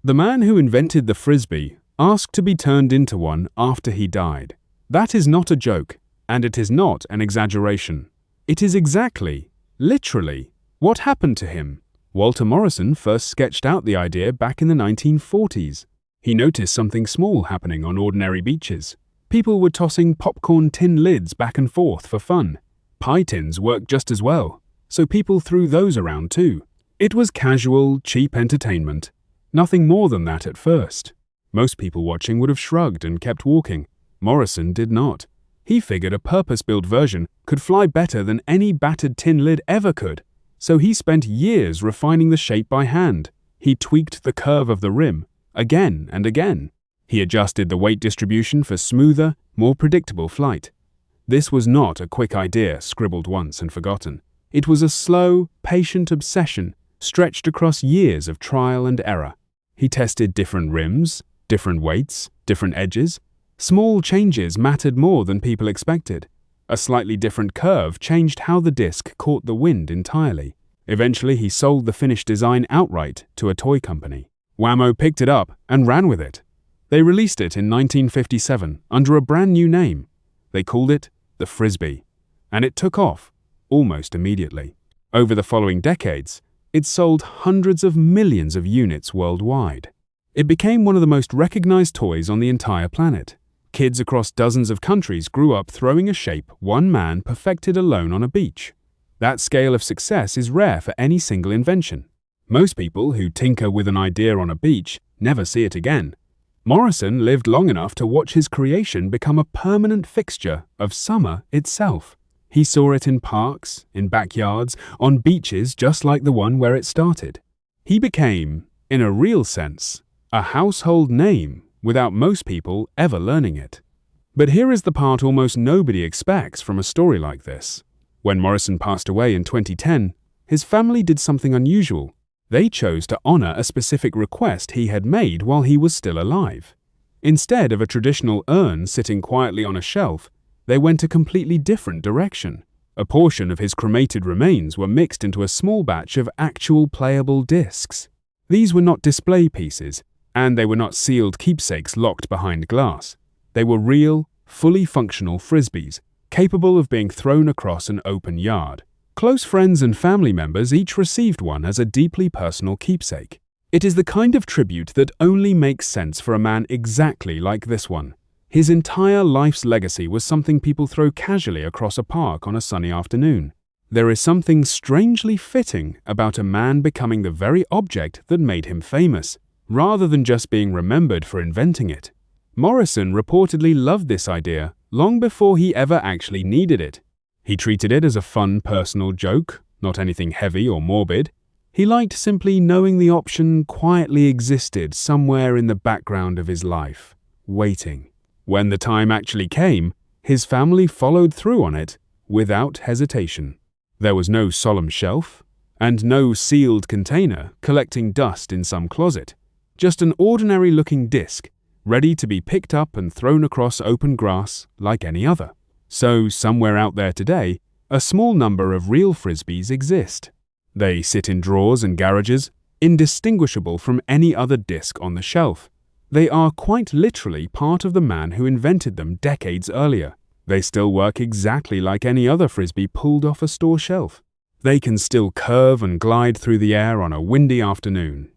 The man who invented the Frisbee asked to be turned into one after he died. That is not a joke, and it is not an exaggeration. It is exactly, literally, what happened to him. Walter Morrison first sketched out the idea back in the 1940s. He noticed something small happening on ordinary beaches. People were tossing popcorn tin lids back and forth for fun. Pie tins worked just as well, so people threw those around too. It was casual, cheap entertainment. Nothing more than that at first. Most people watching would have shrugged and kept walking. Morrison did not. He figured a purpose-built version could fly better than any battered tin lid ever could, so he spent years refining the shape by hand. He tweaked the curve of the rim, again and again. He adjusted the weight distribution for smoother, more predictable flight. This was not a quick idea scribbled once and forgotten. It was a slow, patient obsession stretched across years of trial and error. He tested different rims, different weights, different edges. Small changes mattered more than people expected. A slightly different curve changed how the disc caught the wind entirely. Eventually, he sold the finished design outright to a toy company. Wham-O picked it up and ran with it. They released it in 1957 under a brand new name. They called it the Frisbee, and it took off almost immediately. Over the following decades, it sold hundreds of millions of units worldwide. It became one of the most recognized toys on the entire planet. Kids across dozens of countries grew up throwing a shape one man perfected alone on a beach. That scale of success is rare for any single invention. Most people who tinker with an idea on a beach never see it again. Morrison lived long enough to watch his creation become a permanent fixture of summer itself. He saw it in parks, in backyards, on beaches just like the one where it started. He became, in a real sense, a household name without most people ever learning it. But here is the part almost nobody expects from a story like this. When Morrison passed away in 2010, his family did something unusual. They chose to honor a specific request he had made while he was still alive. Instead of a traditional urn sitting quietly on a shelf, they went a completely different direction. A portion of his cremated remains were mixed into a small batch of actual playable discs. These were not display pieces, and they were not sealed keepsakes locked behind glass. They were real, fully functional Frisbees, capable of being thrown across an open yard. Close friends and family members each received one as a deeply personal keepsake. It is the kind of tribute that only makes sense for a man exactly like this one. His entire life's legacy was something people throw casually across a park on a sunny afternoon. There is something strangely fitting about a man becoming the very object that made him famous, rather than just being remembered for inventing it. Morrison reportedly loved this idea long before he ever actually needed it. He treated it as a fun personal joke, not anything heavy or morbid. He liked simply knowing the option quietly existed somewhere in the background of his life, waiting. When the time actually came, his family followed through on it without hesitation. There was no solemn shelf, and no sealed container collecting dust in some closet. Just an ordinary-looking disc, ready to be picked up and thrown across open grass like any other. So, somewhere out there today, a small number of real Frisbees exist. They sit in drawers and garages, indistinguishable from any other disc on the shelf. They are quite literally part of the man who invented them decades earlier. They still work exactly like any other Frisbee pulled off a store shelf. They can still curve and glide through the air on a windy afternoon.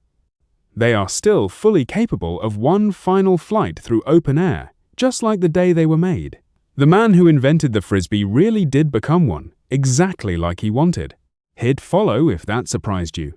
They are still fully capable of one final flight through open air, just like the day they were made. The man who invented the Frisbee really did become one, exactly like he wanted. Hit follow if that surprised you.